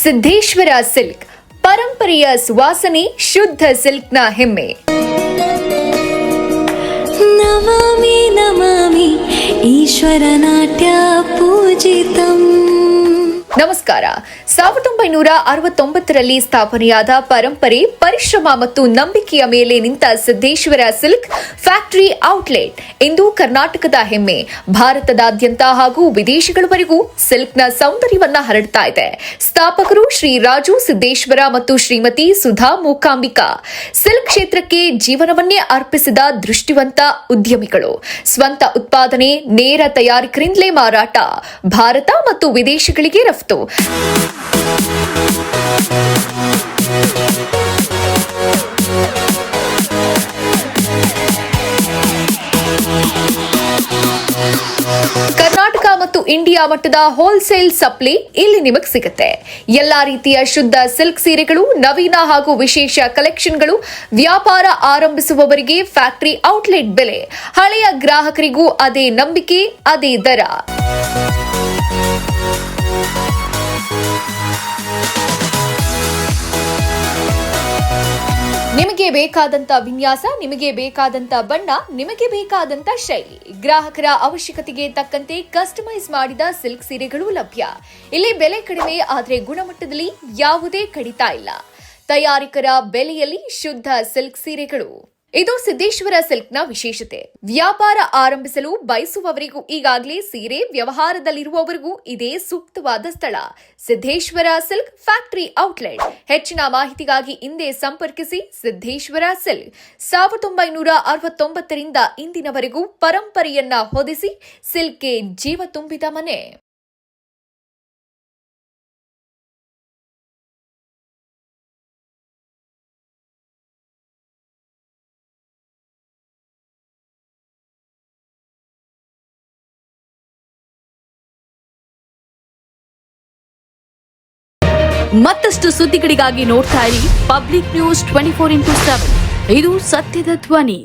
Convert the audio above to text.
Siddeshwara silk ಪರಂಪರೆಯ ಸುವಾಸನೆ, ಶುದ್ಧ ಸಿಲ್ಕ್ನ ಹೆಮ್ಮೆ. ನಮಾಮಿ ನಮಾಮಿ ಈಶ್ವರ ನಾಟ್ಯ ಪೂಜಿತಂ. ನಮಸ್ಕಾರ. 1969ರಲ್ಲಿ ಸ್ಥಾಪನೆಯಾದ ಪರಂಪರೆ, ಪರಿಶ್ರಮ ಮತ್ತು ನಂಬಿಕೆಯ ಮೇಲೆ ನಿಂತ ಸಿದ್ದೇಶ್ವರ ಸಿಲ್ಕ್ ಫ್ಯಾಕ್ಟರಿ ಔಟ್ಲೆಟ್ ಇಂದು ಕರ್ನಾಟಕದ ಹೆಮ್ಮೆ. ಭಾರತದಾದ್ಯಂತ ಹಾಗೂ ವಿದೇಶಗಳವರೆಗೂ ಸಿಲ್ಕ್ನ ಸೌಂದರ್ಯವನ್ನ ಹರಡ್ತಾ ಇದೆ. ಸ್ಥಾಪಕರು ಶ್ರೀ ರಾಜು ಸಿದ್ದೇಶ್ವರ ಮತ್ತು ಶ್ರೀಮತಿ ಸುಧಾ ಮೂಕಾಂಬಿಕಾ. ಸಿಲ್ಕ್ ಕ್ಷೇತ್ರಕ್ಕೆ ಜೀವನವನ್ನೇ ಅರ್ಪಿಸಿದ ದೃಷ್ಟಿವಂತ ಉದ್ಯಮಿಗಳು. ಸ್ವಂತ ಉತ್ಪಾದನೆ, ನೇರ ತಯಾರಕರಿಂದಲೇ ಮಾರಾಟ, ಭಾರತ ಮತ್ತು ವಿದೇಶಗಳಿಗೆ ರಫ್ತು. ಕರ್ನಾಟಕ ಮತ್ತು ಇಂಡಿಯಾ ಮಟ್ಟದ ಹೋಲ್ಸೇಲ್ ಸಪ್ಲೈ ಇಲ್ಲಿ ನಿಮಗೆ ಸಿಗುತ್ತೆ. ಎಲ್ಲಾ ರೀತಿಯ ಶುದ್ಧ ಸಿಲ್ಕ್ ಸೀರೆಗಳು, ನವೀನ ಹಾಗೂ ವಿಶೇಷ ಕಲೆಕ್ಷನ್ಗಳು. ವ್ಯಾಪಾರ ಆರಂಭಿಸುವವರಿಗೆ ಫ್ಯಾಕ್ಟರಿ ಔಟ್ಲೆಟ್ ಬೆಲೆ, ಹಳೆಯ ಗ್ರಾಹಕರಿಗೂ ಅದೇ ನಂಬಿಕೆ, ಅದೇ ದರ. ನಿಮಗೆ ಬೇಕಾದಂತ ವಿನ್ಯಾಸ, ನಿಮಗೆ ಬೇಕಾದಂತ ಬಣ್ಣ, ನಿಮಗೆ ಬೇಕಾದಂತ ಶೈಲಿ, ಗ್ರಾಹಕರ ಅವಶ್ಯಕತೆಗೆ ತಕ್ಕಂತೆ ಕಸ್ಟಮೈಸ್ ಮಾಡಿದ ಸಿಲ್ಕ್ ಸೀರೆಗಳು ಲಭ್ಯ. ಇಲ್ಲಿ ಬೆಲೆ ಕಡಿಮೆ, ಆದರೆ ಗುಣಮಟ್ಟದಲ್ಲಿ ಯಾವುದೇ ಕಡಿತ ಇಲ್ಲ. ತಯಾರಕರ ಬೆಲೆಯಲ್ಲಿ ಶುದ್ಧ ಸಿಲ್ಕ್ ಸೀರೆಗಳು. ಇದು ಸಿದ್ದೇಶ್ವರ ಸಿಲ್ಕ್ನ ವಿಶೇಷತೆ. ವ್ಯಾಪಾರ ಆರಂಭಿಸಲು ಬಯಸುವವರಿಗೂ, ಈಗಾಗಲೇ ಸೀರೆ ವ್ಯವಹಾರದಲ್ಲಿರುವವರಿಗೂ ಇದೇ ಸೂಕ್ತವಾದ ಸ್ಥಳ. Siddeshwara silk factory outlet. ಹೆಚ್ಚಿನ ಮಾಹಿತಿಗಾಗಿ ಹಿಂದೆ ಸಂಪರ್ಕಿಸಿ. ಸಿದ್ದೇಶ್ವರ ಸಿಲ್ಕ್ 1969ರಿಂದ ಇಂದಿನವರೆಗೂ ಪರಂಪರೆಯನ್ನ ಹೊದಿಸಿ ಸಿಲ್ಕ್ಗೆ ಜೀವ ತುಂಬಿದ ಮನೆ. ಮತ್ತಷ್ಟು ಸುದ್ದಿಗಳಿಗಾಗಿ ನೋಡ್ತಾ ಇರಿ ಪಬ್ಲಿಕ್ ನ್ಯೂಸ್ 24x7. ಇದು ಸತ್ಯದ ಧ್ವನಿ.